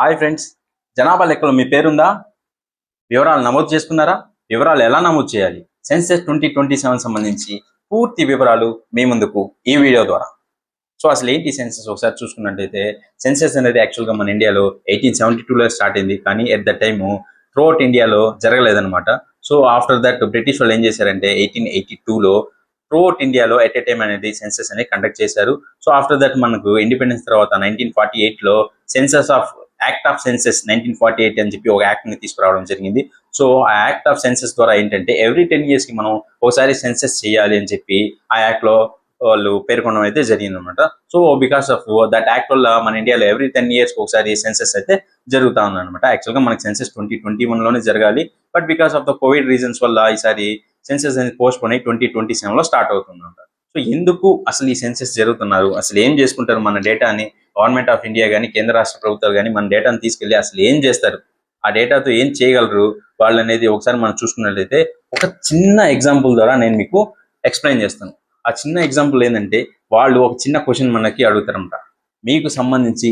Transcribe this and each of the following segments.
Hi friends, జనాభా లెక్కలో మీ పేరుందా? వివరాలు నమోదు చేసుకున్నారా? వివరాలు ఎలా నమోదు చేయాలి? సెన్సెస్ 2027 సంబంధించి పూర్తి వివరాలు మీ ముందుకు ఈ వీడియో ద్వారా. సో అసలు ఏంటి సెన్సెస్ ఒకసారి చూసుకున్నట్టయితే, సెన్సెస్ అనేది యాక్చువల్గా మన ఇండియాలో 1872లో స్టార్ట్ అయింది. కానీ ఎట్ ద టైము త్రూఅవుట్ ఇండియాలో జరగలేదన్నమాట. సో ఆఫ్టర్ దట్ బ్రిటిష్ వాళ్ళు ఏం చేశారంటే 1882లో త్రూఅవుట్ ఇండియాలో ఎట్ ఎ టైం అనేది సెన్సెస్ అనేది కండక్ట్ చేశారు. సో ఆఫ్టర్ దట్ మనకు ఇండిపెండెన్స్ తర్వాత 1948లో census of act of census 1948 అని చెప్పి ఒక యాక్ట్ ని తీసుకురావడం జరిగింది. సో ఆ యాక్ట్ ఆఫ్ సెన్సెస్ ద్వారా ఏంటంటే ఎవ్రీ 10 years కి మనం ఒకసారి సెన్సెస్ చేయాలి అని చెప్పి ఆ యాక్ట్ లో వాళ్ళు పేర్కొనడం అయితే జరిగింది అనమాట. So because of that act వల్ల మన ఇండియాలో ఎవ్రీ 10 years కి ఒకసారి సెన్సెస్ అయితే జరుగుతా ఉంది అనమాట. యాక్చువల్ గా మనకి సెన్సెస్ 2021లోనే జరగాలి, but because of the Covid reasons వల్ల ఈసారి సెన్సెస్ అనేది పోస్ట్ పోన్ అయ్యి 2027లో స్టార్ట్ అవుతుంది అనమాట. సో ఎందుకు అసలు ఈ సెన్సెస్ జరుగుతున్నారు, అసలు ఏం చేసుకుంటారు, మన డేటాని గవర్నమెంట్ ఆఫ్ ఇండియా కానీ కేంద్ర రాష్ట్ర ప్రభుత్వాలు కానీ మన డేటాను తీసుకెళ్లి అసలు ఏం చేస్తారు, ఆ డేటాతో ఏం చేయగలరు వాళ్ళు అనేది ఒకసారి మనం చూసుకున్నట్లయితే ఒక చిన్న ఎగ్జాంపుల్ ద్వారా నేను మీకు ఎక్స్ప్లెయిన్ చేస్తాను. ఆ చిన్న ఎగ్జాంపుల్ ఏంటంటే, వాళ్ళు ఒక చిన్న క్వశ్చన్ మనకి అడుగుతారంట, మీకు సంబంధించి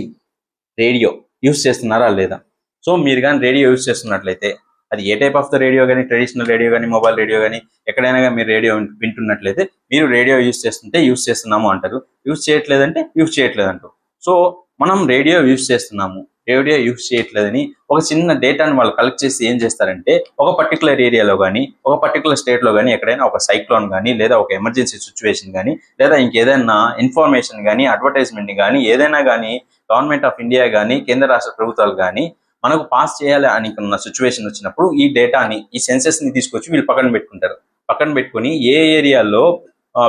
రేడియో యూస్ చేస్తున్నారా లేదా? సో మీరు కానీ రేడియో యూస్ చేస్తున్నట్లయితే, అది ఏ టైప్ ఆఫ్ ద రేడియో కానీ, ట్రెడిషనల్ రేడియో కానీ, మొబైల్ రేడియో కానీ, ఎక్కడైనా కానీ మీరు రేడియో వింటున్నట్లయితే మీరు రేడియో యూస్ చేస్తుంటే యూస్ చేస్తున్నాము అంటారు, యూస్ చేయట్లేదంటే యూస్ చేయట్లేదంటారు. సో మనం రేడియో యూస్ చేస్తున్నాము, రేడియో యూస్ చేయట్లేదని ఒక చిన్న డేటాను వాళ్ళు కలెక్ట్ చేసి ఏం చేస్తారంటే, ఒక పర్టికులర్ ఏరియాలో కానీ, ఒక పర్టికులర్ స్టేట్లో కానీ, ఎక్కడైనా ఒక సైక్లోన్ కానీ, లేదా ఒక ఎమర్జెన్సీ సిచ్యువేషన్ కానీ, లేదా ఇంకేదైనా ఇన్ఫర్మేషన్ కానీ, అడ్వర్టైజ్మెంట్ కానీ, ఏదైనా కానీ గవర్నమెంట్ ఆఫ్ ఇండియా కానీ కేంద్ర రాష్ట్ర ప్రభుత్వాలు కానీ మనకు పాస్ చేయాలి అని ఉన్న సిచ్యువేషన్ వచ్చినప్పుడు ఈ డేటాని, ఈ సెన్సెస్ ని తీసుకొచ్చి వీళ్ళు పక్కన పెట్టుకుంటారు. పక్కన పెట్టుకుని ఏ ఏరియాలో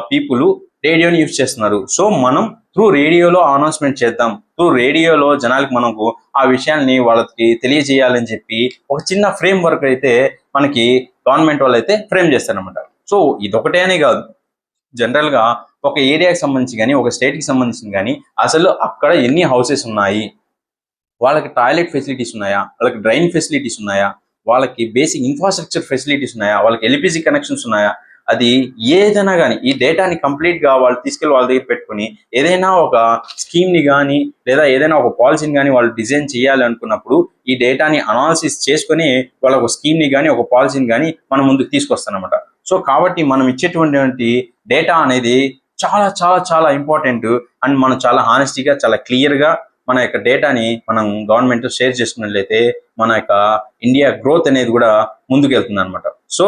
పీపుల్ రేడియోని యూజ్ చేస్తున్నారు, సో మనం త్రూ రేడియోలో అనౌన్స్మెంట్ చేద్దాం, త్రూ రేడియోలో జనాలకి మనకు ఆ విషయాల్ని వాళ్ళకి తెలియజేయాలని చెప్పి ఒక చిన్న ఫ్రేమ్ వర్క్ అయితే మనకి గవర్నమెంట్ వాళ్ళు అయితే ఫ్రేమ్ చేస్తారనమాట. సో ఇదొకటే అనే కాదు, జనరల్ గా ఒక ఏరియాకి సంబంధించి కానీ, ఒక స్టేట్ కి సంబంధించి కానీ, అసలు అక్కడ ఎన్ని హౌసెస్ ఉన్నాయి, వాళ్ళకి టాయిలెట్ ఫెసిలిటీస్ ఉన్నాయా, వాళ్ళకి డ్రైన్ ఫెసిలిటీస్ ఉన్నాయా, వాళ్ళకి బేసిక్ ఇన్ఫ్రాస్ట్రక్చర్ ఫెసిలిటీస్ ఉన్నాయా, వాళ్ళకి ఎల్పిజి కనెక్షన్స్ ఉన్నాయా, అది ఏదైనా కానీ ఈ డేటాని కంప్లీట్ గా వాళ్ళు తీసుకెళ్లి వాళ్ళ దగ్గర పెట్టుకుని ఏదైనా ఒక స్కీమ్ ని కానీ, లేదా ఏదైనా ఒక పాలసీని కానీ వాళ్ళు డిజైన్ చేయాలి అనుకున్నప్పుడు ఈ డేటాని అనాలిసిస్ చేసుకుని వాళ్ళ ఒక స్కీమ్ ని కానీ, ఒక పాలసీని కానీ మనం ముందుకు తీసుకొస్తారనమాట. సో కాబట్టి మనం ఇచ్చేటువంటి డేటా అనేది చాలా చాలా చాలా ఇంపార్టెంట్, అండ్ మనం చాలా హానెస్టీగా, చాలా క్లియర్ గా మన యొక్క డేటాని మనం గవర్నమెంట్ షేర్ చేసుకున్నట్లయితే మన యొక్క ఇండియా గ్రోత్ అనేది కూడా ముందుకు వెళ్తుంది అనమాట. సో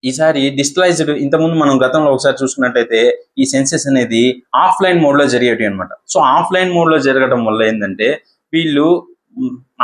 ఈసారి డిజిటలైజ్డ్, ఇంతకుముందు మనం గతంలో ఒకసారి చూసుకున్నట్టయితే ఈ సెన్సెస్ అనేది ఆఫ్లైన్ మోడ్ లో జరిగేవి అనమాట. సో ఆఫ్లైన్ మోడ్ లో జరగడం వల్ల ఏంటంటే వీళ్ళు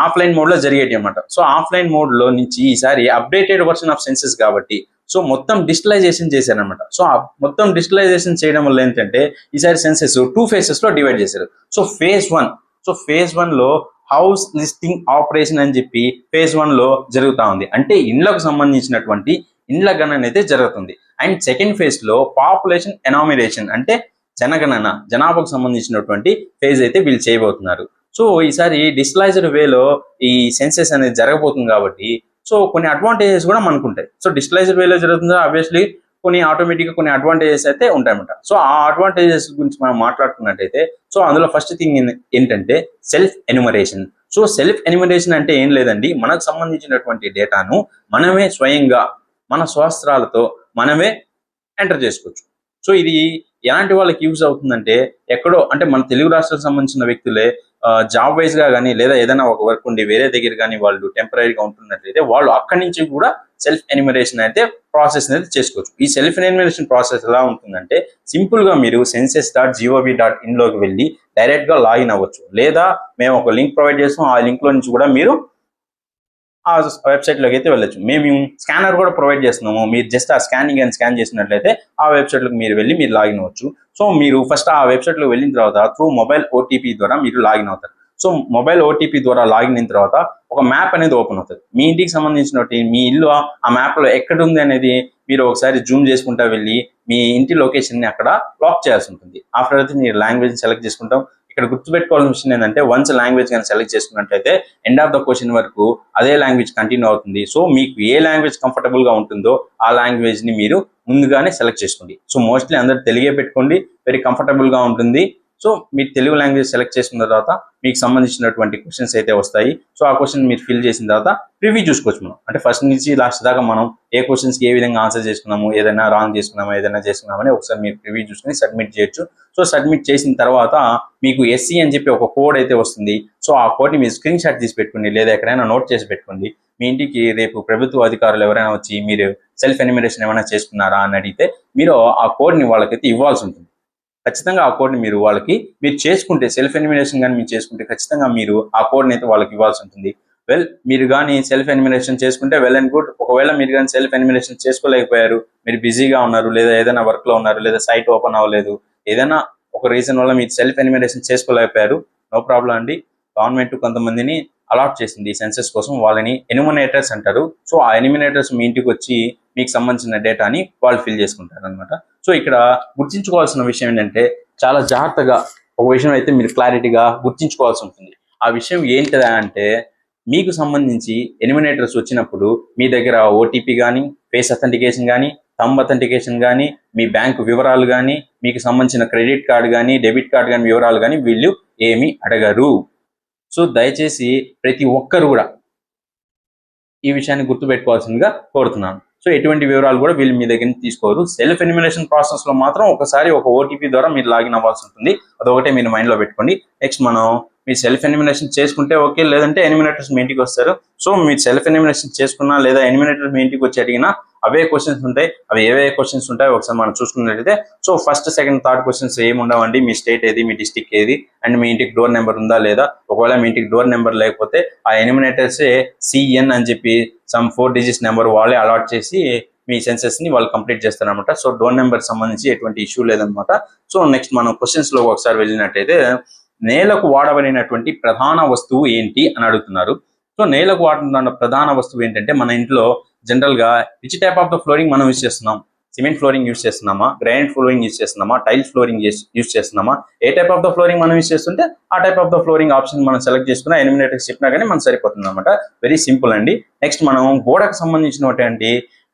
ఆఫ్లైన్ మోడ్ లో జరిగేటి అనమాట. సో ఆఫ్లైన్ మోడ్ లో నుంచి ఈసారి అప్డేటెడ్ వర్షన్ ఆఫ్ సెన్సెస్ కాబట్టి సో మొత్తం డిజిటలైజేషన్ చేశారనమాట. సో మొత్తం డిజిటలైజేషన్ చేయడం వల్ల ఏంటంటే ఈసారి సెన్సెస్ 2 phases లో డివైడ్ చేశారు. సో ఫేజ్ 1 లో హౌస్ లిస్టింగ్ ఆపరేషన్ అని చెప్పి ఫేజ్ 1 లో జరుగుతా ఉంది. అంటే ఇండ్లకు సంబంధించినటువంటి ఇండ్ల గణన అయితే జరుగుతుంది. అండ్ సెకండ్ ఫేజ్ లో పాపులేషన్ ఎనామినేషన్ అంటే జనగణన, జనాభాకు సంబంధించినటువంటి ఫేజ్ అయితే వీళ్ళు చేయబోతున్నారు. సో ఈసారి డిజిటలైజ్డ్ వేలో ఈ సెన్సెస్ అనేది జరగబోతుంది కాబట్టి సో కొన్ని అడ్వాంటేజెస్ కూడా మనకు ఉంటాయి. సో డిజిటలైజ్డ్ వేలో జరుగుతుంది, ఆబ్వియస్లీ కొన్ని ఆటోమేటిక్గా కొన్ని అడ్వాంటేజెస్ అయితే ఉంటాయన్నమాట. సో ఆ అడ్వాంటేజెస్ గురించి మనం మాట్లాడుకున్నట్టయితే, సో అందులో ఫస్ట్ థింగ్ ఏంటంటే self enumeration. So self enumeration అంటే ఏం లేదండి, మనకు సంబంధించినటువంటి డేటాను మనమే స్వయంగా మన స్వస్త్రాలతో మనమే ఎంటర్ చేసుకోవచ్చు. సో ఇది ఎలాంటి వాళ్ళకి యూజ్ అవుతుందంటే, ఎక్కడో అంటే మన తెలుగు రాష్ట్రాలకు సంబంధించిన వ్యక్తులే జాబ్ వైజ్ గా కానీ, లేదా ఏదైనా ఒక వర్క్ ఉండి వేరే దగ్గర కానీ వాళ్ళు టెంపరీగా ఉంటున్నట్లయితే వాళ్ళు అక్కడి నుంచి కూడా సెల్ఫ్ ఎన్యుమరేషన్ అయితే ప్రాసెస్ అనేది చేసుకోవచ్చు. ఈ సెల్ఫ్ ఎన్యుమరేషన్ ప్రాసెస్ ఎలా ఉంటుందంటే, సింపుల్ గా మీరు census.gov.in లోకి వెళ్ళి డైరెక్ట్ గా లాగిన్ అవ్వచ్చు, లేదా మేము ఒక లింక్ ప్రొవైడ్ చేస్తాం, ఆ లింక్ లో నుంచి కూడా మీరు ఆ వెబ్సైట్ లోకి అయితే వెళ్ళొచ్చు. మేము స్కానర్ కూడా ప్రొవైడ్ చేస్తున్నాము, మీరు జస్ట్ ఆ స్కానింగ్ అని స్కాన్ చేసినట్లయితే ఆ వెబ్సైట్ లోకి మీరు వెళ్ళి మీరు లాగిన్ అవ్వచ్చు. సో మీరు ఫస్ట్ ఆ వెబ్సైట్ లో వెళ్ళిన తర్వాత త్రూ మొబైల్ ఓటీపీ ద్వారా మీరు లాగిన్ అవుతారు. సో మొబైల్ ఓటీపీ ద్వారా లాగిన్ అయిన తర్వాత ఒక మ్యాప్ అనేది ఓపెన్ అవుతుంది. మీ ఇంటికి సంబంధించినటువంటి మీ ఇల్లు ఆ మ్యాప్ లో ఎక్కడ ఉంది అనేది మీరు ఒకసారి జూమ్ చేసుకుంటా వెళ్ళి మీ ఇంటి లొకేషన్ ని అక్కడ లాక్ చేయాల్సి ఉంటుంది. ఆఫ్టర్ అయితే మీరు లాంగ్వేజ్ సెలెక్ట్ చేసుకుంటాం. ఇక్కడ గుర్తుపెట్టుకోవాల్సిన విషయం ఏంటంటే, వన్స్ లాంగ్వేజ్ కానీ సెలెక్ట్ చేసుకున్నట్లయితే ఎండ్ ఆఫ్ ద క్వశ్చన్ వరకు అదే లాంగ్వేజ్ కంటిన్యూ అవుతుంది. సో మీకు ఏ లాంగ్వేజ్ కంఫర్టబుల్ గా ఉంటుందో ఆ లాంగ్వేజ్ ని మీరు ముందుగానే సెలెక్ట్ చేసుకోండి. సో మోస్ట్లీ అందరు తెలుగే పెట్టుకోండి, వెరీ కంఫర్టబుల్ గా ఉంటుంది. సో మీరు తెలుగు లాంగ్వేజ్ సెలెక్ట్ చేసుకున్న తర్వాత మీకు సంబంధించినటువంటి క్వశ్చన్స్ అయితే వస్తాయి. సో ఆ క్వశ్చన్ మీరు ఫిల్ చేసిన తర్వాత ప్రివ్యూ చూసుకోవచ్చు. మనం అంటే ఫస్ట్ నుంచి లాస్ట్ దాకా మనం ఏ క్వశ్చన్స్కి ఏ విధంగా ఆన్సర్ చేసుకున్నాము, ఏదైనా రాంగ్ చేసుకున్నామా, ఏదైనా చేసుకున్నామని ఒకసారి మీరు ప్రివ్యూ చూసుకుని సబ్మిట్ చేయొచ్చు. సో సబ్మిట్ చేసిన తర్వాత మీకు ఎస్సీ అని చెప్పి ఒక కోడ్ అయితే వస్తుంది. సో ఆ కోడ్ని మీరు స్క్రీన్ షాట్ తీసి పెట్టుకోండి, లేదా ఎక్కడైనా నోట్ చేసి పెట్టుకోండి. మీ ఇంటికి రేపు ప్రభుత్వ అధికారులు ఎవరైనా వచ్చి మీరు సెల్ఫ్ ఎన్యూమరేషన్ ఏమైనా చేసుకున్నారా అని అడిగితే మీరు ఆ కోడ్ని వాళ్ళకైతే ఇవ్వాల్సి ఉంటుంది. ఖచ్చితంగా ఆ కోడ్ని మీరు చేసుకుంటే, సెల్ఫ్ ఎన్యూమరేషన్ కానీ మీరు చేసుకుంటే ఖచ్చితంగా మీరు ఆ కోడ్ని అయితే వాళ్ళకి ఇవ్వాల్సి ఉంటుంది. మీరు కానీ సెల్ఫ్ ఎన్యూమరేషన్ చేసుకుంటే వెల్ అండ్ గుడ్. ఒకవేళ మీరు కానీ సెల్ఫ్ ఎన్యూమరేషన్ చేసుకోలేకపోయారు, మీరు బిజీగా ఉన్నారు, లేదా ఏదైనా వర్క్లో ఉన్నారు, లేదా సైట్ ఓపెన్ అవ్వలేదు, ఏదైనా ఒక రీజన్ వల్ల మీరు సెల్ఫ్ ఎన్యూమరేషన్ చేసుకోలేకపోయారు, నో ప్రాబ్లం అండి. గవర్నమెంట్ కొంతమందిని అలాట్ చేసింది ఈ సెన్సెస్ కోసం, వాళ్ళని ఎన్యూమినేటర్స్ అంటారు. సో ఆ ఎన్యూమినేటర్స్ మీ ఇంటికి వచ్చి మీకు సంబంధించిన డేటాని వాళ్ళు ఫిల్ చేసుకుంటారు అనమాట. సో ఇక్కడ గుర్తించుకోవాల్సిన విషయం ఏంటంటే, చాలా జాగ్రత్తగా ఒక విషయం అయితే మీరు క్లారిటీగా గుర్తించుకోవాల్సి ఉంటుంది. ఆ విషయం ఏంటిదా అంటే, మీకు సంబంధించి ఎన్యూమినేటర్స్ వచ్చినప్పుడు మీ దగ్గర ఓటీపీ కానీ, ఫేస్ అథెంటికేషన్ కానీ, థంబ్ అథెంటికేషన్ కానీ, మీ బ్యాంకు వివరాలు కానీ, మీకు సంబంధించిన క్రెడిట్ కార్డు కానీ, డెబిట్ కార్డు కానీ వివరాలు కానీ వీళ్ళు ఏమీ అడగరు. సో దయచేసి ప్రతి ఒక్కరు కూడా ఈ విషయాన్ని గుర్తుపెట్టుకోవాల్సిందిగా కోరుతున్నాను. సో ఎటువంటి వివరాలు కూడా వీళ్ళు మీ దగ్గర నుంచి తీసుకోరు. సెల్ఫ్ ఎన్యూమరేషన్ ప్రాసెస్ లో మాత్రం ఒకసారి ఒక ఓటీపీ ద్వారా మీరు లాగిన్ అవ్వాల్సి ఉంటుంది. అదొకటే మీరు మైండ్ లో పెట్టుకోండి. నెక్స్ట్ మనం మీరు సెల్ఫ్ ఎన్యూమరేషన్ చేసుకుంటే ఓకే, లేదంటే ఎన్యూమినేటర్స్ మీ ఇంటికి వస్తారు. సో మీరు సెల్ఫ్ ఎన్యూమరేషన్ చేసుకున్నా లేదా ఎన్యూమినేటర్ మీ ఇంటికి వచ్చి అడిగినా అవే క్వశ్చన్స్ ఉంటాయి. అవి ఏవే క్వశ్చన్స్ ఉంటాయి ఒకసారి మనం చూసుకున్నట్లయితే, so first second third questions ఏమి ఉండవండి. మీ స్టేట్ ఏది, మీ డిస్టిక్ ఏది, అండ్ మీ ఇంటికి డోర్ నెంబర్ ఉందా లేదా. ఒకవేళ మీ ఇంటికి డోర్ నెంబర్ లేకపోతే ఆ ఎన్యూమినేటర్సే సిఎన్ అని చెప్పి సమ్ 4 digits నెంబర్ వాళ్ళే అలాట్ చేసి మీ సెన్సెస్ ని వాళ్ళు కంప్లీట్ చేస్తారనమాట. సో డోర్ నెంబర్ సంబంధించి ఎటువంటి ఇష్యూ లేదనమాట. సో నెక్స్ట్ మనం క్వశ్చన్స్ లో ఒకసారి వెళ్ళినట్టయితే, నేలకు వాడబడినటువంటి ప్రధాన వస్తువు ఏంటి అని అడుగుతున్నారు. సో నేలకు వాడుతున్న ప్రధాన వస్తువు ఏంటంటే, మన ఇంట్లో జనరల్ గా which type of the flooring మనం యూజ్ చేస్తున్నాం? సిమెంట్ ఫ్లోరింగ్ యూజ్ చేస్తున్నామా, గ్రానైట్ ఫ్లోరింగ్ యూజ్ చేస్తున్నామా, టైల్స్ ఫ్లోరింగ్ యూజ్ చేస్తున్నామా? ఏ టైప్ ఆఫ్ ద ఫ్లోరింగ్ మనం యూజ్ చేస్తుంటే ఆ type of the flooring option మనం సెలెక్ట్ చేసుకున్నా ఎన్యూమినేటర్స్ చెప్పినా కానీ మనం సరిపోతుంది అనమాట. వెరీ సింపుల్ అండి. నెక్స్ట్ మనం గోడకు సంబంధించినటువంటి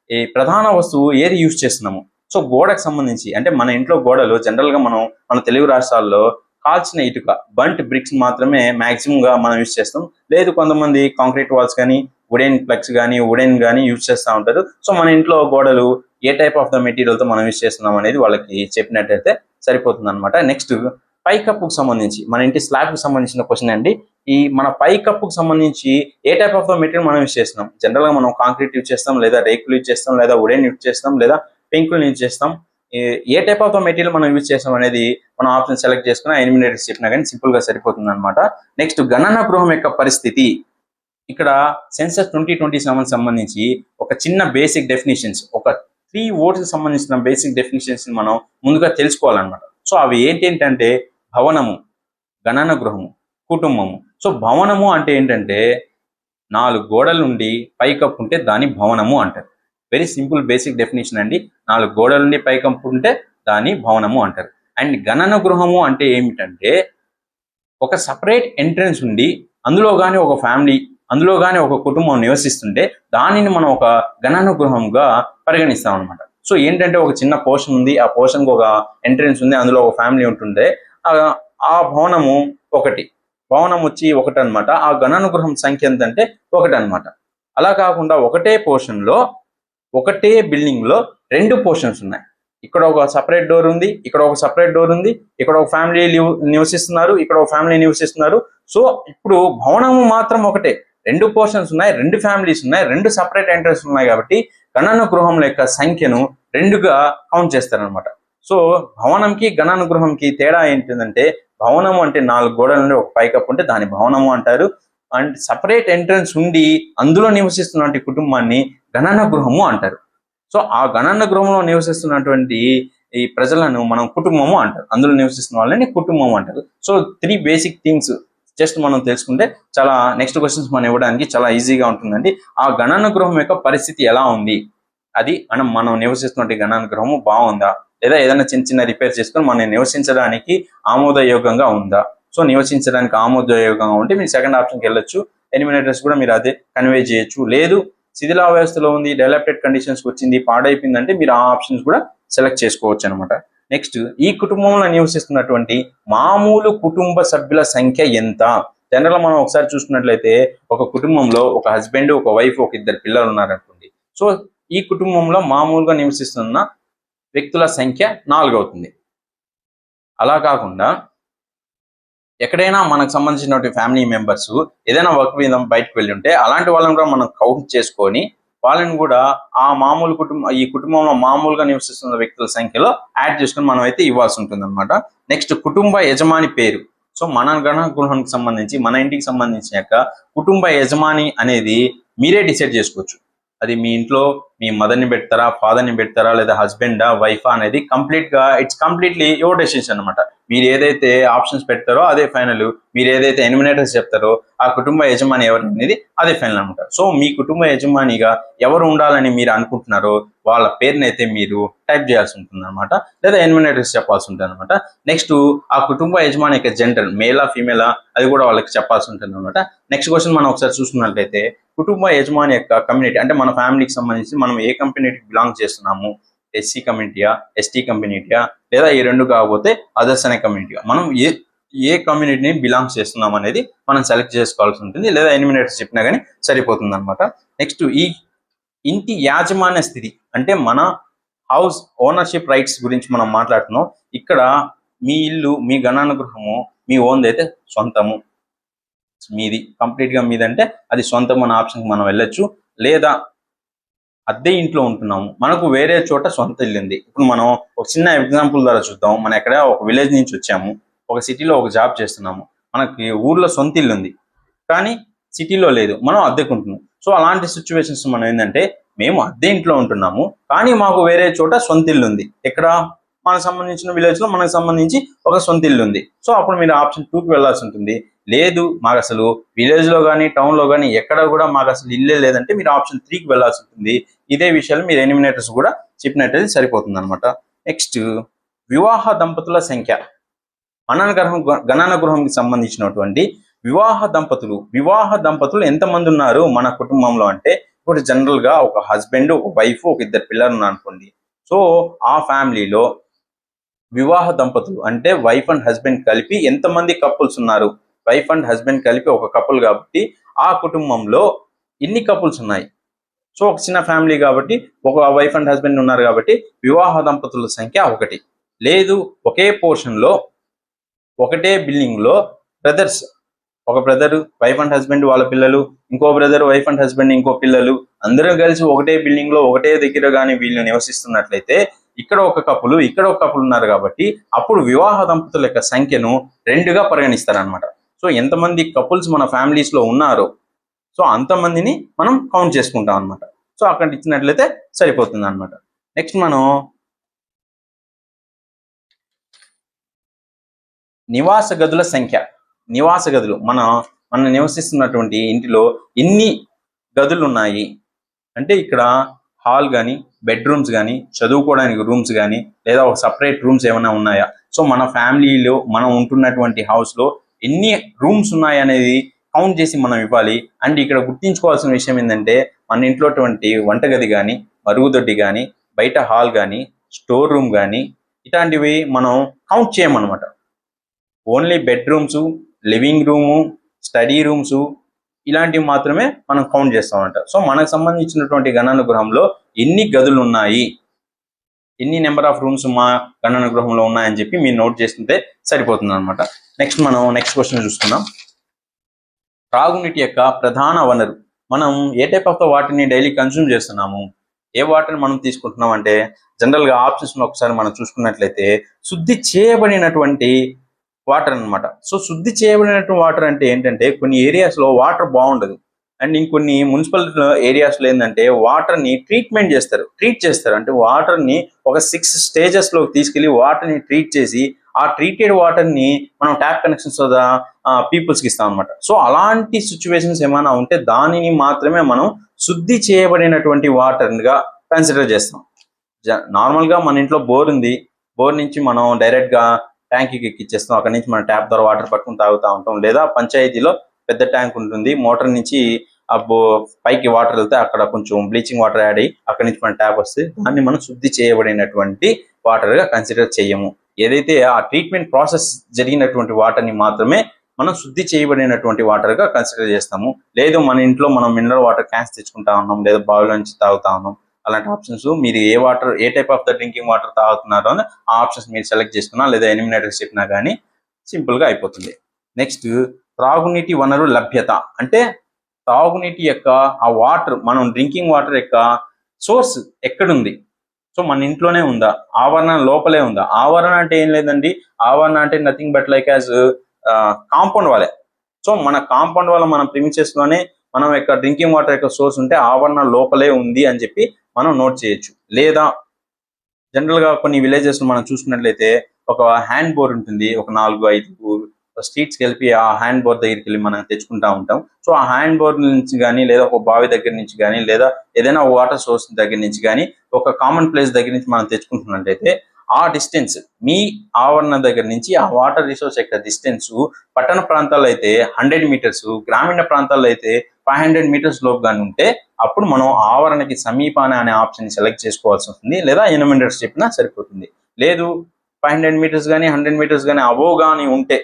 ఈ ప్రధాన వస్తువు ఏది యూజ్ చేస్తున్నాము. సో గోడకు సంబంధించి అంటే మన ఇంట్లో గోడలు జనరల్ గా మన తెలుగు రాష్ట్రాల్లో కాల్చిన ఇటుక, బంట్ బ్రిక్స్ మాత్రమే మాక్సిమం గా మనం యూజ్ చేస్తాం. లేదు కొంతమంది కాంక్రీట్ వాల్స్ కానీ, వుడెన్ ప్లగ్స్ కానీ, వుడెన్ కానీ యూజ్ చేస్తూ ఉంటారు. సో మన ఇంట్లో గోడలు ఏ టైప్ ఆఫ్ ద మెటీరియల్ తో మనం యూజ్ చేస్తున్నాం అనేది వాళ్ళకి చెప్పినట్టయితే సరిపోతుంది అనమాట. నెక్స్ట్ పై కప్పుకు సంబంధించి, మన ఇంటి స్లాబ్ కు సంబంధించిన క్వశ్చన్ అండి. ఈ మన పై కప్పుకు సంబంధించి ఏ టైప్ ఆఫ్ ద మెటీరియల్ మనం యూజ్ చేస్తున్నాం? జనరల్ గా మనం కాంక్రీట్ యూజ్ చేస్తాం, లేదా రేకులు యూజ్ చేస్తాం, లేదా వుడెన్ యూజ్ చేస్తాం, లేదా పెంకులు యూజ్ చేస్తాం. ఏ టైప్ ఆఫ్ ద మెటీరియల్ మనం యూజ్ చేస్తాం అనేది మనం ఆప్షన్ సెలెక్ట్ చేసుకున్న ఎన్యూమినేటర్స్ చెప్పినా కానీ సింపుల్ గా సరిపోతుంది అనమాట. నెక్స్ట్ గణన గృహం యొక్క పరిస్థితి. ఇక్కడ సెన్సస్ 2027 సంబంధించి ఒక చిన్న బేసిక్ డెఫినేషన్స్, ఒక 3 words సంబంధించిన బేసిక్ డెఫినేషన్స్ మనం ముందుగా తెలుసుకోవాలన్నమాట. సో అవి ఏంటంటే భవనము, గణన గృహము, కుటుంబము. సో భవనము అంటే ఏంటంటే 4 గోడలుండి పైకప్పు ఉంటే దాన్ని భవనము అంటారు. వెరీ సింపుల్ బేసిక్ డెఫినేషన్ అండి. 4 గోడలుండి పైకప్పు ఉంటే దాన్ని భవనము అంటారు. అండ్ గణన గృహము అంటే ఏమిటంటే, ఒక సపరేట్ ఎంట్రన్స్ ఉండి అందులో కానీ ఒక ఫ్యామిలీ, అందులో కానీ ఒక కుటుంబం నివసిస్తుంటే దానిని మనం ఒక గణన గృహంగా పరిగణిస్తాం అనమాట. సో ఏంటంటే ఒక చిన్న పోర్షన్ ఉంది, ఆ పోర్షన్కి ఒక ఎంట్రన్స్ ఉంది, అందులో ఒక ఫ్యామిలీ ఉంటుంటే ఆ భవనము భవనం వచ్చి 1 అనమాట. ఆ గణన గృహం సంఖ్య ఎంతంటే 1 అనమాట. అలా కాకుండా ఒకటే పోర్షన్ లో, ఒకటే బిల్డింగ్ లో 2 పోర్షన్స్ ఉన్నాయి. ఇక్కడ ఒక సపరేట్ డోర్ ఉంది, ఇక్కడ ఒక సపరేట్ డోర్ ఉంది, ఇక్కడ ఒక ఫ్యామిలీ నివసిస్తున్నారు, ఇక్కడ ఒక ఫ్యామిలీ నివసిస్తున్నారు. సో ఇప్పుడు భవనము మాత్రం ఒకటే, 2 పోర్షన్స్ ఉన్నాయి, 2 ఫ్యామిలీస్ ఉన్నాయి, 2 సపరేట్ ఎంట్రన్స్ ఉన్నాయి. కాబట్టి గణన గృహంల యొక్క సంఖ్యను 2గా కౌంట్ చేస్తారనమాట. సో భవనంకి గణన గృహంకి తేడా ఏంటిదంటే, భవనము అంటే 4 గోడల నుండి ఒక పైకప్పు ఉంటే దాన్ని భవనము అంటారు. అండ్ సపరేట్ ఎంట్రన్స్ ఉండి అందులో నివసిస్తున్నటువంటి కుటుంబాన్ని గణన గృహము అంటారు. సో ఆ గణన గృహంలో నివసిస్తున్నటువంటి ఈ ప్రజలను మనం కుటుంబము అంటారు, అందులో నివసిస్తున్న వాళ్ళని కుటుంబం అంటారు. సో 3 బేసిక్ థింగ్స్ జస్ట్ మనం తెలుసుకుంటే చాలా నెక్స్ట్ క్వశ్చన్స్ మనం ఇవ్వడానికి చాలా ఈజీగా ఉంటుందండి. ఆ గణన గృహం యొక్క పరిస్థితి ఎలా ఉంది, అది మనం నివసిస్తున్నటువంటి గణన గృహము బాగుందా, లేదా ఏదైనా చిన్న చిన్న రిపేర్ చేసుకొని మనం నివసించడానికి ఆమోదయోగంగా ఉందా. సో నివసించడానికి ఆమోదయోగంగా ఉంటే మీరు సెకండ్ ఆప్షన్కి వెళ్ళొచ్చు. ఎన్యూమినేటర్స్ కూడా మీరు అదే కన్వే చేయొచ్చు. లేదు శిథిలావస్థలో ఉంది, డెవలప్డ్ కండిషన్స్ వచ్చింది, పాడైపోయిందంటే మీరు ఆ ఆప్షన్స్ కూడా సెలెక్ట్ చేసుకోవచ్చు అనమాట. నెక్స్ట్ ఈ కుటుంబంలో నివసిస్తున్నటువంటి మామూలు కుటుంబ సభ్యుల సంఖ్య ఎంత? జనరల్ మనం ఒకసారి చూసుకున్నట్లయితే ఒక కుటుంబంలో ఒక హస్బెండ్, ఒక వైఫ్, ఒక ఇద్దరు పిల్లలు ఉన్నారనుకోండి. సో ఈ కుటుంబంలో మామూలుగా నివసిస్తున్న వ్యక్తుల సంఖ్య 4 అవుతుంది. అలా కాకుండా ఎక్కడైనా మనకు సంబంధించినటువంటి ఫ్యామిలీ మెంబర్స్ ఏదైనా వర్క్ మీద బయటకు వెళ్ళి ఉంటే అలాంటి వాళ్ళని కూడా మనం కౌంట్ చేసుకొని వాళ్ళని కూడా ఆ మామూలు ఈ కుటుంబంలో మామూలుగా నివసిస్తున్న వ్యక్తుల సంఖ్యలో యాడ్ చేసుకుని మనం అయితే ఇవ్వాల్సి ఉంటుంది అనమాట. నెక్స్ట్ కుటుంబ యజమాని పేరు. సో మన గృహానికి సంబంధించి మన ఇంటికి సంబంధించిన కుటుంబ యజమాని అనేది మీరే డిసైడ్ చేసుకోవచ్చు. అది మీ ఇంట్లో మీ మదర్ని పెడతారా, ఫాదర్ని పెడతారా, లేదా హస్బెండా, వైఫా అనేది ఇట్స్ కంప్లీట్లీ యువర్ డెసిషన్ అనమాట. మీరు ఏదైతే ఆప్షన్స్ పెడతారో అదే ఫైనల్. మీరు ఏదైతే ఎలిమినేటర్స్ చెప్తారో ఆ కుటుంబ యజమాని ఎవరు అనేది అదే ఫైనల్ అనమాట. సో మీ కుటుంబ యజమానిగా ఎవరు ఉండాలని మీరు అనుకుంటున్నారో వాళ్ళ పేరుని అయితే మీరు టైప్ చేయాల్సి ఉంటుంది అనమాట, లేదా ఎలిమినేటర్స్ చెప్పాల్సి ఉంటుంది అనమాట. నెక్స్ట్ ఆ కుటుంబ యజమాని యొక్క జెండర్ మేలా ఫీమేలా అది కూడా వాళ్ళకి చెప్పాల్సి ఉంటుంది అనమాట. నెక్స్ట్ క్వశ్చన్ మనం ఒకసారి చూసుకున్నట్లయితే కుటుంబ యజమాని యొక్క కమ్యూనిటీ అంటే మన ఫ్యామిలీకి సంబంధించి మనం ఏ కమ్యూనిటీకి బిలాంగ్ చేస్తున్నాము, ఎస్సీ కమ్యూనిటీయా, ఎస్టీ కమ్యూనిటీయా, లేదా ఈ రెండు కాకపోతే అదర్స్ అనే కమ్యూనిటీగా మనం ఏ కమ్యూనిటీని బిలాంగ్స్ చేస్తున్నాం అనేది మనం సెలెక్ట్ చేసుకోవాల్సి ఉంటుంది, లేదా ఎలిమినేటర్స్ చెప్పినా కానీ సరిపోతుంది అనమాట. నెక్స్ట్ ఈ ఇంటి యాజమాన్య స్థితి అంటే మన హౌస్ ఓనర్షిప్ రైట్స్ గురించి మనం మాట్లాడుతున్నాం. ఇక్కడ మీ ఇల్లు, మీ గణానుగృహము మీ ఓన్ అయితే సొంతము, మీది కంప్లీట్గా మీదంటే అది సొంతం అనే ఆప్షన్కి మనం వెళ్ళొచ్చు. లేదా అద్దె ఇంట్లో ఉంటున్నాము, మనకు వేరే చోట సొంత ఇల్లు ఉంది. ఇప్పుడు మనం ఒక చిన్న ఎగ్జాంపుల్ ద్వారా చూద్దాం. మనం ఎక్కడ ఒక విలేజ్ నుంచి వచ్చాము, ఒక సిటీలో ఒక జాబ్ చేస్తున్నాము, మనకి ఊర్లో సొంత ఇల్లు ఉంది కానీ సిటీలో లేదు, మనం అద్దెకుంటున్నాం. సో అలాంటి సిచ్యువేషన్స్ మనం ఏంటంటే మేము అద్దె ఇంట్లో ఉంటున్నాము కానీ మాకు వేరే చోట సొంత ఇల్లు ఉంది. ఎక్కడ మనకు సంబంధించిన విలేజ్ లో మనకు సంబంధించి ఒక సొంత ఇల్లు ఉంది. సో అప్పుడు మీరు ఆప్షన్ 2కి వెళ్ళాల్సి ఉంటుంది. లేదు మాకు అసలు విలేజ్ లో కానీ టౌన్ లో కానీ ఎక్కడ కూడా మాకు అసలు ఇల్లే లేదంటే మీరు ఆప్షన్ 3కి వెళ్ళాల్సి ఉంటుంది. ఇదే విషయాలు మీరు ఎలిమినేటర్స్ కూడా చెప్పినట్టయితే సరిపోతుంది అనమాట. నెక్స్ట్ వివాహ దంపతుల సంఖ్య. గణన గృహంకి సంబంధించినటువంటి వివాహ దంపతులు ఎంతమంది ఉన్నారు మన కుటుంబంలో అంటే ఇప్పుడు జనరల్ గా ఒక హస్బెండ్, ఒక వైఫ్, ఒక ఇద్దరు పిల్లలు ఉన్నారు అనుకోండి. సో ఆ ఫ్యామిలీలో వివాహ దంపతులు అంటే వైఫ్ అండ్ హస్బెండ్ కలిపి ఎంతమంది కపుల్స్ ఉన్నారు? వైఫ్ అండ్ హస్బెండ్ కలిపి ఒక కపుల్ కాబట్టి ఆ కుటుంబంలో ఎన్ని కపుల్స్ ఉన్నాయి? సో ఒక చిన్న ఫ్యామిలీ కాబట్టి ఒక వైఫ్ అండ్ హస్బెండ్ ఉన్నారు కాబట్టి వివాహ దంపతుల సంఖ్య 1. లేదు ఒకే పోర్షన్ లో ఒకటే బిల్డింగ్ లో బ్రదర్స్, ఒక బ్రదర్ వైఫ్ అండ్ హస్బెండ్ వాళ్ళ పిల్లలు, ఇంకో బ్రదర్ వైఫ్ అండ్ హస్బెండ్ ఇంకో పిల్లలు, అందరూ కలిసి ఒకటే బిల్డింగ్ లో ఒకటే దగ్గర కానీ వీళ్ళు నివసిస్తున్నట్లయితే ఇక్కడ ఒక కపులు ఇక్కడ ఒక కపులు ఉన్నారు కాబట్టి అప్పుడు వివాహ దంపతుల యొక్క సంఖ్యను 2గా పరిగణిస్తారనమాట. సో ఎంతమంది కపుల్స్ మన ఫ్యామిలీస్ లో ఉన్నారో సో అంతమందిని మనం కౌంట్ చేసుకుంటాం అనమాట. సో అక్కడ ఇచ్చినట్లయితే సరిపోతుంది అనమాట. నెక్స్ట్ మనం నివాస గదుల సంఖ్య. నివాస గదులు మనం నివసిస్తున్నటువంటి ఇంటిలో ఎన్ని గదులు ఉన్నాయి అంటే ఇక్కడ హాల్ కానీ, బెడ్రూమ్స్ కానీ, చదువుకోవడానికి రూమ్స్ కానీ, లేదా ఒక సపరేట్ రూమ్స్ ఏమైనా ఉన్నాయా, సో మన ఫ్యామిలీలో మనం ఉంటున్నటువంటి హౌస్ లో ఎన్ని రూమ్స్ ఉన్నాయి అనేది కౌంట్ చేసి మనం ఇవ్వాలి. అండ్ ఇక్కడ గుర్తించుకోవాల్సిన విషయం ఏంటంటే మన ఇంట్లో వంటగది కానీ, మరుగుదొడ్డి కానీ, బయట హాల్ కానీ, స్టోర్ రూమ్ కానీ ఇలాంటివి మనం కౌంట్ చేయమన్నమాట. Only bedrooms, living room, study rooms ఇలాంటివి మాత్రమే మనం కౌంట్ చేస్తామంట. సో మనకు సంబంధించినటువంటి గణానుగృహంలో ఎన్ని గదులు ఉన్నాయి, ఎన్ని నెంబర్ ఆఫ్ రూమ్స్ మా గణానుగృహంలో ఉన్నాయని చెప్పి మీరు నోట్ చేసుకుంటే సరిపోతుంది అనమాట. నెక్స్ట్ క్వశ్చన్ చూస్తున్నాం. త్రాగునీటి యొక్క ప్రధాన వనరు. మనం ఏ టైప్ ఆఫ్ వాటర్ని డైలీ కన్స్యూమ్ చేస్తున్నాము, ఏ వాటర్ని మనం తీసుకుంటున్నాం అంటే జనరల్ గా ఆప్షన్స్ ఒకసారి మనం చూసుకున్నట్లయితే శుద్ధి చేయబడినటువంటి వాటర్ అనమాట. సో శుద్ధి చేయబడినటువంటి వాటర్ అంటే ఏంటంటే కొన్ని ఏరియాస్ లో వాటర్ బాగుండదు అండ్ ఇంకొన్ని మున్సిపల్ ఏరియాస్ లో ఏంటంటే వాటర్ ని ట్రీట్ చేస్తారు అంటే వాటర్ ని ఒక 6 స్టేజెస్ లోకి తీసుకెళ్లి వాటర్ ని ట్రీట్ చేసి ఆ ట్రీటెడ్ వాటర్ ని మనం ట్యాప్ కనెక్షన్స్ పీపుల్స్ కి ఇస్తాం అనమాట. సో అలాంటి సిచ్యువేషన్స్ ఏమైనా ఉంటే దానిని మాత్రమే మనం శుద్ధి చేయబడినటువంటి వాటర్ గా కన్సిడర్ చేస్తాం. నార్మల్ గా మన ఇంట్లో బోర్ ఉంది, బోర్ నుంచి మనం డైరెక్ట్ గా ట్యాంక్కి ఎక్కిచ్చేస్తాం, అక్కడి నుంచి మనం ట్యాప్ ద్వారా వాటర్ పట్టుకుని తాగుతూ ఉంటాం. లేదా పంచాయతీలో పెద్ద ట్యాంక్ ఉంటుంది, మోటార్ నుంచి పైకి వాటర్ వెళ్తే అక్కడ కొంచెం బ్లీచింగ్ వాటర్ యాడ్ అయ్యి అక్కడి నుంచి మన ట్యాప్ వస్తే దాన్ని మనం శుద్ధి చేయబడినటువంటి వాటర్ గా కన్సిడర్ చేయము. ఏదైతే ఆ ట్రీట్మెంట్ ప్రాసెస్ జరిగినటువంటి వాటర్ ని మాత్రమే మనం శుద్ధి చేయబడినటువంటి వాటర్ గా కన్సిడర్ చేస్తాము. లేదు మన ఇంట్లో మనం మినరల్ వాటర్ క్యాన్స్ తెచ్చుకుంటా ఉన్నాం, లేదా బావిలో నుంచి తాగుతా ఉన్నాం, అలాంటి ఆప్షన్స్ మీరు ఏ type of the drinking water తాగుతున్నారో అని ఆ ఆప్షన్స్ మీరు సెలెక్ట్ చేసుకున్నా లేదా ఎలిమినేటర్స్ చెప్పినా కానీ సింపుల్ గా అయిపోతుంది. నెక్స్ట్ త్రాగునీటి వనరు లభ్యత అంటే తాగునీటి యొక్క ఆ వాటర్, మనం డ్రింకింగ్ వాటర్ యొక్క సోర్స్ ఎక్కడుంది. సో మన ఇంట్లోనే ఉందా, ఆవరణ లోపలే ఉందా. ఆవరణ అంటే ఏం లేదండి, ఆవరణ అంటే nothing but like as compound వాలే. సో మన కాంపౌండ్ వాళ్ళ మన ప్రిమిసెస్ లోనే మనం యొక్క డ్రింకింగ్ వాటర్ యొక్క సోర్స్ ఉంటే ఆవరణ లోపలే ఉంది అని చెప్పి మనం నోట్ చేయొచ్చు. లేదా జనరల్ గా కొన్ని విలేజెస్ లో మనం చూసుకున్నట్లయితే ఒక హ్యాండ్ బోర్ ఉంటుంది, ఒక 4-5 స్ట్రీట్స్ కలిపి ఆ హ్యాండ్ బోర్ దగ్గరికి వెళ్ళి మనం తెచ్చుకుంటా ఉంటాం. సో ఆ హ్యాండ్ బోర్ నుంచి కానీ, లేదా ఒక బావి దగ్గర నుంచి కానీ, లేదా ఏదైనా వాటర్ సోర్స్ దగ్గర నుంచి కానీ, ఒక కామన్ ప్లేస్ దగ్గర నుంచి మనం తెచ్చుకుంటున్నట్లయితే ఆ డిస్టెన్స్, మీ ఆవరణ దగ్గర నుంచి ఆ వాటర్ రిసోర్స్ యొక్క డిస్టెన్స్ పట్టణ ప్రాంతాల్లో అయితే 100 మీటర్స్, గ్రామీణ ప్రాంతాల్లో అయితే 500 మీటర్స్ లోపు కానీ ఉంటే అప్పుడు మనం ఆవరణకి సమీపాన అనే ఆప్షన్ సెలెక్ట్ చేసుకోవాల్సి ఉంటుంది. లేదా ఎలిమినేటర్స్ చెప్పినా సరిపోతుంది. లేదు 500 మీటర్స్ కానీ 100 మీటర్స్ కానీ అబోవ్ కానీ ఉంటే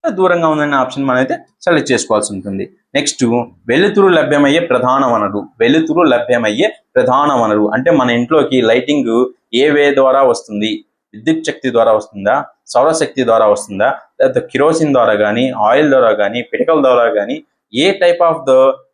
దూరంగా ఉందనే ఆప్షన్ మనం అయితే సెలెక్ట్ చేసుకోవాల్సి ఉంటుంది. నెక్స్ట్ వెలుతురు లభ్యమయ్యే ప్రధాన వనరు. వెలుతురు లభ్యమయ్యే ప్రధాన వనరు అంటే మన ఇంట్లోకి లైటింగ్ ఏ వే ద్వారా వస్తుంది, విద్యుత్ శక్తి ద్వారా వస్తుందా, సౌరశక్తి ద్వారా వస్తుందా, లేదా కిరోసిన్ ద్వారా కానీ, ఆయిల్ ద్వారా కానీ, పిటకల ద్వారా కానీ, ఏ టైప్ ఆఫ్ ద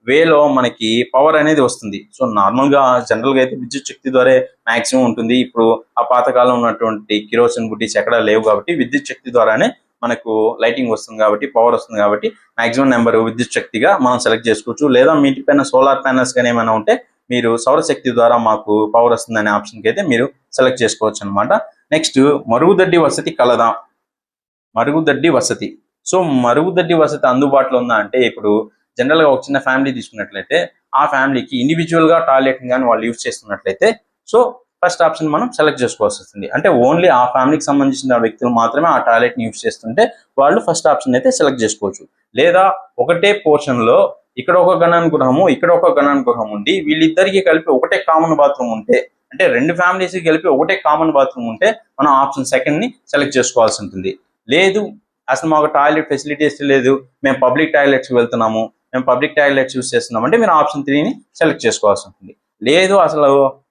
వేలో మనకి పవర్ అనేది వస్తుంది. సో నార్మల్ గా జనరల్ గా అయితే విద్యుత్ శక్తి ద్వారా మాక్సిమం ఉంటుంది. ఇప్పుడు ఆ పాతకాలం ఉన్నటువంటి కిరోసిన్ బుడ్డీస్ ఎక్కడా లేవు కాబట్టి విద్యుత్ శక్తి ద్వారానే మనకు లైటింగ్ వస్తుంది కాబట్టి, పవర్ వస్తుంది కాబట్టి మాక్సిమం నెంబర్ విద్యుత్ శక్తిగా మనం సెలెక్ట్ చేసుకోవచ్చు. లేదా మీ ఇంటి పైన సోలార్ ప్యానల్స్ కానీ ఏమైనా ఉంటే మీరు సౌరశక్తి ద్వారా మాకు పవర్ వస్తుంది అనే ఆప్షన్కి అయితే మీరు సెలెక్ట్ చేసుకోవచ్చు అనమాట. నెక్స్ట్ మరుగుదొడ్డి వసతి కలదా. మరుగుదొడ్డి వసతి. సో మరుగుదొడ్డి వసతి అందుబాటులో ఉందా అంటే, ఇప్పుడు జనరల్ గా ఒక చిన్న ఫ్యామిలీ తీసుకున్నట్లయితే ఆ ఫ్యామిలీకి ఇండివిజువల్ గా టాయిలెట్ కానీ వాళ్ళు యూజ్ చేస్తున్నట్లయితే సో ఫస్ట్ ఆప్షన్ మనం సెలెక్ట్ చేసుకోవాల్సి వస్తుంది. అంటే ఓన్లీ ఆ ఫ్యామిలీకి సంబంధించిన వ్యక్తులు మాత్రమే ఆ టాయిలెట్ ని యూజ్ చేస్తుంటే వాళ్ళు ఫస్ట్ ఆప్షన్ అయితే సెలెక్ట్ చేసుకోవచ్చు. లేదా ఒకటే పోర్షన్ లో ఇక్కడ ఒక గణానుగృహము, ఇక్కడ ఒక గణానుగృహం ఉండి వీళ్ళిద్దరికి కలిపి ఒకటే కామన్ బాత్రూమ్ ఉంటే, అంటే రెండు ఫ్యామిలీస్ కలిపి ఒకటే కామన్ బాత్రూమ్ ఉంటే మనం ఆప్షన్ సెకండ్ ని సెలెక్ట్ చేసుకోవాల్సి ఉంటుంది. లేదు అసలు మాకు టాయిలెట్ ఫెసిలిటీస్ లేదు, మేము పబ్లిక్ టాయిలెట్స్ వెళ్తున్నాము, మేము పబ్లిక్ టాయిలెట్స్ యూజ్ చేస్తున్నాం అంటే మీరు ఆప్షన్ 3ని సెలెక్ట్ చేసుకోవాల్సి ఉంటుంది. లేదు అసలు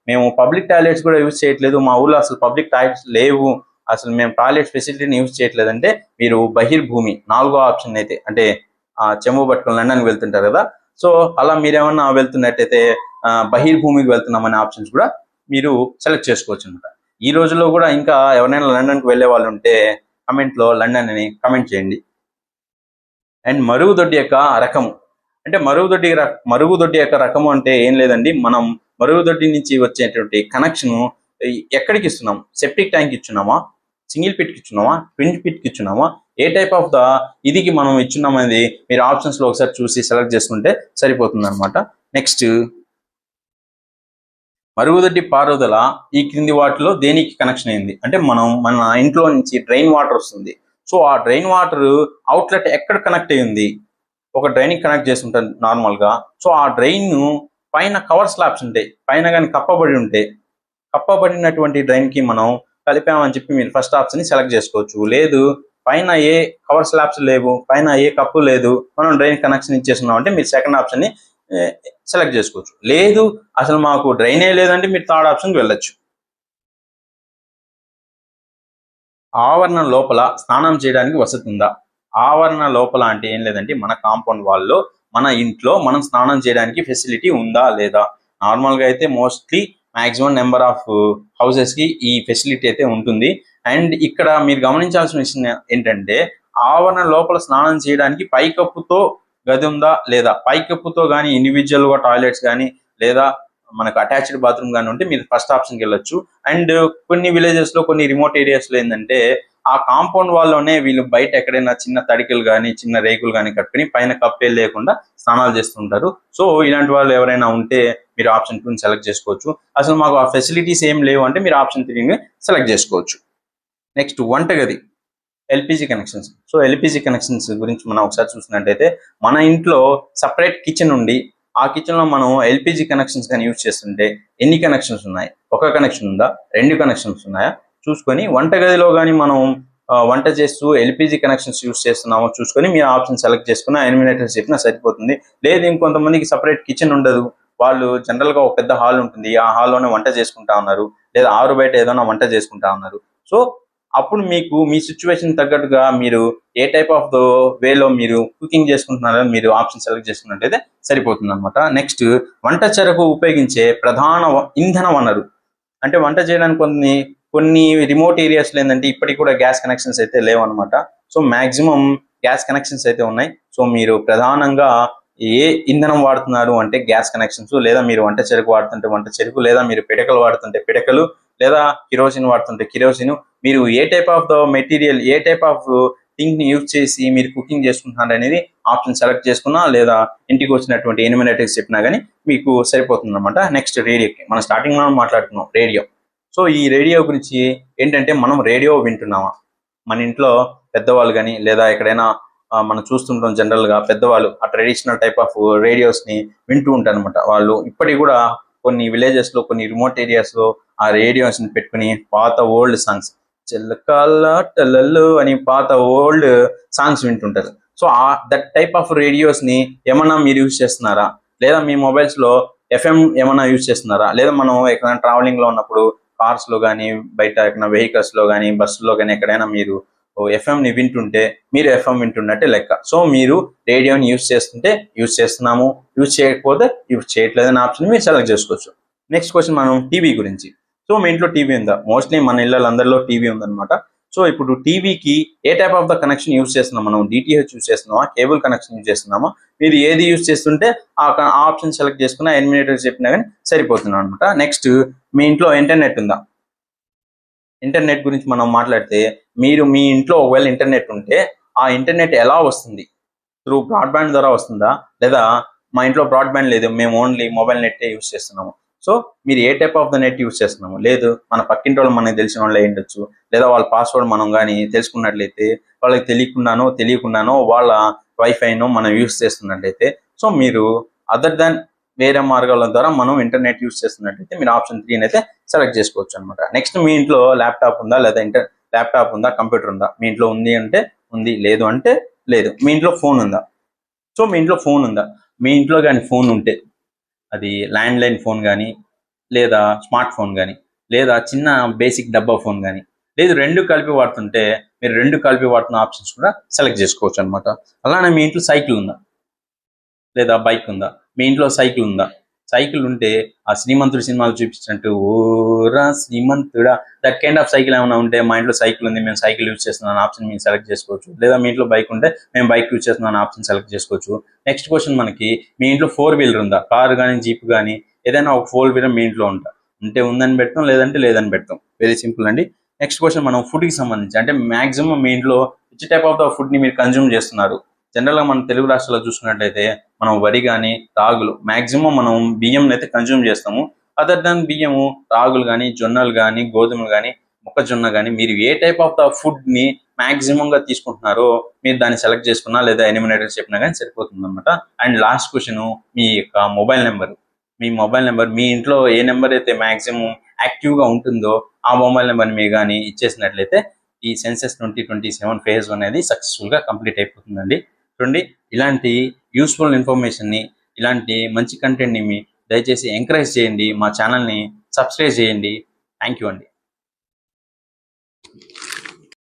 మేము పబ్లిక్ టాయిలెట్స్ కూడా యూజ్ చేయట్లేదు, మా ఊళ్ళో అసలు పబ్లిక్ టాయిలెట్స్ లేవు, అసలు మేము టాయిలెట్ ఫెసిలిటీని యూజ్ చేయట్లేదు అంటే మీరు బహిర్భూమి 4వ ఆప్షన్ అయితే, అంటే చెంబు పట్టుకుని లండన్కి వెళ్తుంటారు కదా, సో అలా మీరేమన్నా వెళ్తున్నట్టయితే బహిర్భూమికి వెళ్తున్నామనే ఆప్షన్స్ కూడా మీరు సెలెక్ట్ చేసుకోవచ్చు అనమాట. ఈ రోజుల్లో కూడా ఇంకా ఎవరైనా లండన్కి వెళ్ళే వాళ్ళు ఉంటే కమెంట్లో లండన్ అని కమెంట్ చేయండి. అండ్ మరుగుదొడ్డి యొక్క రకము అంటే మరుగుదొడ్డి యొక్క రకము అంటే ఏం లేదండి, మనం మరుగుదొడ్డి నుంచి వచ్చేటువంటి కనెక్షన్ ఎక్కడికి ఇస్తున్నాం, సెప్టిక్ ట్యాంక్ ఇచ్చున్నామా, సింగిల్ పిట్ కి ఇచ్చున్నామా, ట్విన్ పిట్ కి ఇచ్చున్నామా, ఏ టైప్ ఆఫ్ ద ఇదికి మనం ఇచ్చున్నాం అనేది మీరు ఆప్షన్స్ లో ఒకసారి చూసి సెలెక్ట్ చేసుకుంటే సరిపోతుంది అనమాట. నెక్స్ట్ మరుగుదొడ్డి పారుదల ఈ క్రింది వాటిలో దేనికి కనెక్షన్ అయింది అంటే, మన ఇంట్లో నుంచి డ్రైన్ వాటర్ వస్తుంది. సో ఆ డ్రైన్ వాటర్ అవుట్లెట్ ఎక్కడ కనెక్ట్ అయ్యింది, ఒక డ్రైన్ కనెక్ట్ చేసి ఉంటారు నార్మల్ గా. సో ఆ డ్రైన్ పైన కవర్ స్లాబ్స్ ఉంటాయి, పైన కానీ కప్పబడి ఉంటే కప్పబడినటువంటి డ్రైన్ కి మనం కలిపామని చెప్పి మీరు ఫస్ట్ ఆప్షన్ ని సెలెక్ట్ చేసుకోవచ్చు. లేదు పైన ఏ కవర్ స్లాబ్స్ లేవు, పైన ఏ కప్పు లేదు, మనం డ్రైన్ కనెక్షన్ ఇచ్చేస్తున్నాం అంటే మీరు సెకండ్ ఆప్షన్ ని సెలెక్ట్ చేసుకోవచ్చు. లేదు అసలు మాకు డ్రైనే లేదంటే మీరు థర్డ్ ఆప్షన్కి వెళ్ళొచ్చు. ఆవరణ లోపల స్నానం చేయడానికి వసతి ఉందా. ఆవరణ లోపల అంటే ఏం లేదంటే మన కాంపౌండ్ వాల్లో మన ఇంట్లో మనం స్నానం చేయడానికి ఫెసిలిటీ ఉందా లేదా. నార్మల్ గా అయితే mostly maximum number of houses కి ఈ ఫెసిలిటీ అయితే ఉంటుంది. అండ్ ఇక్కడ మీరు గమనించాల్సిన విషయం ఏంటంటే, ఆవరణ లోపల స్నానం చేయడానికి పైకప్పుతో గది ఉందా లేదా, పైకప్పుతో కానీ ఇండివిజువల్ గా టాయిలెట్స్ కానీ లేదా మనకు అటాచ్డ్ బాత్రూమ్ కానీ ఉంటే మీరు ఫస్ట్ ఆప్షన్కి వెళ్ళొచ్చు. అండ్ కొన్ని విలేజెస్ లో, కొన్ని రిమోట్ ఏరియాస్ లో ఏంటంటే ఆ కాంపౌండ్ వాళ్ళలోనే వీళ్ళు బయట ఎక్కడైనా చిన్న తడికలు కానీ చిన్న రేకులు కానీ కట్టుకుని పైన కప్పే లేకుండా స్నానాలు చేస్తుంటారు. సో ఇలాంటి వాళ్ళు ఎవరైనా ఉంటే మీరు ఆప్షన్ 2ని సెలెక్ట్ చేసుకోవచ్చు. అసలు మాకు ఆ ఫెసిలిటీస్ ఏం లేవు అంటే మీరు ఆప్షన్ 3ని సెలెక్ట్ చేసుకోవచ్చు. నెక్స్ట్ వంటగది LPG connections. So LPG connections గురించి మనం ఒకసారి చూసినట్టయితే మన ఇంట్లో సపరేట్ కిచెన్ ఉండి ఆ కిచెన్ లో మనం ఎల్పిజి కనెక్షన్స్ కానీ యూజ్ చేస్తుంటే ఎన్ని కనెక్షన్స్ ఉన్నాయి, ఒక కనెక్షన్ ఉందా, 2 కనెక్షన్స్ ఉన్నాయా చూసుకొని, వంటగదిలో కానీ మనం వంట చేస్తూ ఎల్పిజి కనెక్షన్స్ యూజ్ చేస్తున్నామో చూసుకొని మీరు ఆప్షన్ సెలెక్ట్ చేసుకున్న ఎలిమినేటర్ చెప్పినా సరిపోతుంది. లేదు ఇంకొంతమందికి సపరేట్ కిచెన్ ఉండదు, వాళ్ళు జనరల్ గా ఒక పెద్ద హాల్ ఉంటుంది, ఆ హాల్లోనే వంట చేసుకుంటా ఉన్నారు, లేదా ఆరు బయట ఏదైనా వంట చేసుకుంటా ఉన్నారు. సో అప్పుడు మీకు మీ సిచ్యువేషన్ తగ్గట్టుగా మీరు ఏ టైప్ ఆఫ్ వేలో మీరు కుకింగ్ చేసుకుంటున్నారో మీరు ఆప్షన్ సెలెక్ట్ చేసుకున్నట్టయితే సరిపోతుంది అనమాట. నెక్స్ట్, వంట చెరకు ఉపయోగించే ప్రధాన ఇంధన వనరు. అంటే వంట చేయడానికి కొన్ని రిమోట్ ఏరియాస్లో ఏంటంటే ఇప్పటికి కూడా గ్యాస్ కనెక్షన్స్ అయితే లేవన్నమాట. సో మాక్సిమం గ్యాస్ కనెక్షన్స్ అయితే ఉన్నాయి. సో మీరు ప్రధానంగా ఏ ఇంధనం వాడుతున్నారు అంటే గ్యాస్ కనెక్షన్స్, లేదా మీరు వంట చెరుకు వాడుతుంటే వంట చెరుకు, లేదా మీరు పిడకలు వాడుతుంటే పిడకలు, లేదా కిరోసిన్ వాడుతుంటే కిరోసిన్. మీరు ఏ టైప్ ఆఫ్ మెటీరియల్, ఏ టైప్ ఆఫ్ థింగ్ ని యూజ్ చేసి మీరు కుకింగ్ చేసుకుంటున్నారు అనేది ఆప్షన్ సెలెక్ట్ చేసుకున్నా, లేదా ఇంటికి వచ్చినటువంటి ఎనిమినేటివ్స్ చెప్పినా కానీ మీకు సరిపోతుంది అనమాట. నెక్స్ట్, రేడియోకి మనం స్టార్టింగ్ లో మాట్లాడుతున్నాం రేడియో. సో ఈ రేడియో గురించి ఏంటంటే, మనం రేడియో వింటున్నామా, మన ఇంట్లో పెద్దవాళ్ళు కానీ లేదా ఎక్కడైనా మనం చూస్తుంటాం జనరల్ గా పెద్దవాళ్ళు ఆ ట్రెడిషనల్ టైప్ ఆఫ్ రేడియోస్ ని వింటూ ఉంటారు అనమాట. వాళ్ళు ఇప్పటికి కూడా కొన్ని విలేజెస్ లో, కొన్ని రిమోట్ ఏరియాస్ లో ఆ రేడియోస్ ని పెట్టుకుని పాత ఓల్డ్ సాంగ్స్, చెల్లకాల టెల్లలు అని పాత ఓల్డ్ సాంగ్స్ వింటుంటారు. So that type of radios ని ఏమన్నా మీరు యూజ్ చేస్తున్నారా, లేదా మీ మొబైల్స్ లో ఎఫ్ఎం ఏమన్నా యూజ్ చేస్తున్నారా, లేదా మనం ఎక్కడైనా ట్రావెలింగ్ లో ఉన్నప్పుడు కార్స్ లో కానీ, బయట ఎక్కడైనా వెహికల్స్ లో కానీ, బస్సులో కానీ ఎక్కడైనా మీరు ఎఫ్ఎం ని వింటుంటే మీరు ఎఫ్ఎం వింటున్నట్టే లెక్క. సో మీరు రేడియోని యూజ్ చేస్తుంటే యూజ్ చేస్తున్నాము, యూజ్ చేయకపోతే యూజ్ చేయట్లేదని ఆప్షన్ మీరు సెలెక్ట్ చేసుకోవచ్చు. నెక్స్ట్ క్వశ్చన్, మనం టీవీ గురించి. సో మీ ఇంట్లో టీవీ ఉందా? మోస్ట్లీ మన ఇళ్ళందరిలో టీవీ ఉందన్నమాట. సో ఇప్పుడు టీవీకి ఏ type of the connection use చేస్తున్నాం, మనం డిటిహెచ్ యూజ్ చేస్తున్నామా, కేబుల్ కనెక్షన్ యూజ్ చేస్తున్నామా, మీరు ఏది యూజ్ చేస్తుంటే ఆ ఆప్షన్ సెలెక్ట్ చేసుకున్నా ఎలిమినేటర్ చెప్పినా కానీ సరిపోతుంది అనమాట. నెక్స్ట్, మీ ఇంట్లో ఇంటర్నెట్ ఉందా? ఇంటర్నెట్ గురించి మనం మాట్లాడితే, మీరు మీ ఇంట్లో ఒకవేళ ఇంటర్నెట్ ఉంటే ఆ ఇంటర్నెట్ ఎలా వస్తుంది? త్రూ బ్రాడ్బ్యాండ్ ద్వారా వస్తుందా, లేదా మా ఇంట్లో బ్రాడ్బ్యాండ్ లేదు, మేము ఓన్లీ మొబైల్ నెట్ యూజ్ చేస్తున్నాము. సో మీరు ఏ type of the net use చేస్తున్నాము, లేదు మన పక్కింటి వాళ్ళు మనకి తెలిసిన వాళ్ళు ఉండొచ్చు, లేదా వాళ్ళ పాస్వర్డ్ మనం కానీ తెలుసుకున్నట్లయితే, వాళ్ళకి తెలియకుండానో వాళ్ళ వైఫైను మనం యూజ్ చేస్తున్నట్లయితే, సో మీరు అదర్ దాన్ వేరే మార్గాల ద్వారా మనం ఇంటర్నెట్ యూజ్ చేస్తున్నట్లయితే మీరు ఆప్షన్ 3 అయితే సెలెక్ట్ చేసుకోవచ్చు అనమాట. నెక్స్ట్, మీ ఇంట్లో ల్యాప్టాప్ ఉందా, లేదా ల్యాప్టాప్ ఉందా, కంప్యూటర్ ఉందా? మీ ఇంట్లో ఉంది అంటే ఉంది, లేదు అంటే లేదు. మీ ఇంట్లో ఫోన్ ఉందా? సో మీ ఇంట్లో ఫోన్ ఉందా? మీ ఇంట్లో కానీ ఫోన్ ఉంటే అది ల్యాండ్ లైన్ ఫోన్ కానీ, లేదా స్మార్ట్ ఫోన్ కానీ, లేదా చిన్న బేసిక్ డబ్బా ఫోన్ కానీ, లేదు రెండు కలిపి వాడుతుంటే మీరు రెండు కలిపి వాడుతున్న ఆప్షన్స్ కూడా సెలెక్ట్ చేసుకోవచ్చు అనమాట. అలానే మీ ఇంట్లో సైకిల్ ఉందా, లేదా బైక్ ఉందా? మీ ఇంట్లో సైకిల్ ఉందా? సైకిల్ ఉంటే ఆ శ్రీమంతుడు సినిమాలు చూపించినట్టు ఓరా శ్రీమంతుడా, దట్ కైండ్ ఆఫ్ సైకిల్ ఏమైనా ఉంటే, మా ఇంట్లో సైకిల్ ఉంది, మేము సైకిల్ యూజ్ చేస్తున్నాం ఆప్షన్ మీరు సెలెక్ట్ చేసుకోవచ్చు. లేదా మీ ఇంట్లో బైక్ ఉంటే మేము బైక్ యూజ్ చేస్తున్నాం ఆప్షన్ సెలెక్ట్ చేసుకోవచ్చు. నెక్స్ట్ క్వశ్చన్ మనకి, మీ ఇంట్లో 4 వీలర్ ఉందా? కారు కానీ, జీప్ కానీ, ఏదైనా ఒక 4 వీలర్ మీ ఇంట్లో ఉంటే ఉందని పెడతాం, లేదంటే లేదని పెడతాం. వెరీ సింపుల్ అండి. నెక్స్ట్ క్వశ్చన్, మనం ఫుడ్కి సంబంధించి, అంటే మాక్సిమం మీ ఇంట్లో which type of the food ని మీరు కన్జ్యూమ్ చేస్తున్నారు? జనరల్ గా మన తెలుగు రాష్ట్రాల్లో చూసుకున్నట్లయితే మనం వరి కానీ, రాగులు, మాక్సిమం మనం బియ్యం అయితే కన్జ్యూమ్ చేస్తాము. అదర్ దాన్ బియ్యము, రాగులు కానీ, జొన్నలు కానీ, గోధుమలు కానీ, మొక్కజొన్న కానీ, మీరు ఏ టైప్ ఆఫ్ ద ఫుడ్ ని మాక్సిమం గా తీసుకుంటున్నారో మీరు దాన్ని సెలెక్ట్ చేసుకున్నా, లేదా ఎలిమినేటర్ చెప్పినా కానీ సరిపోతుంది అనమాట. అండ్ లాస్ట్ క్వశ్చన్, మీ యొక్క మొబైల్ నెంబర్. మీ మొబైల్ నెంబర్, మీ ఇంట్లో ఏ నెంబర్ అయితే మాక్సిమం యాక్టివ్ గా ఉంటుందో ఆ మొబైల్ నెంబర్ మీరు కానీ ఇచ్చేసినట్లయితే ఈ సెన్సెస్ 2027 ఫేజ్ అనేది సక్సెస్ఫుల్ గా కంప్లీట్ అయిపోతుందండి. చూడండి, ఇలాంటి యూస్ఫుల్ ఇన్ఫర్మేషన్ని, ఇలాంటి మంచి కంటెంట్ని దయచేసి ఎంకరేజ్ చేయండి, మా ఛానల్ని సబ్స్క్రైబ్ చేయండి. థ్యాంక్ యూ అండి.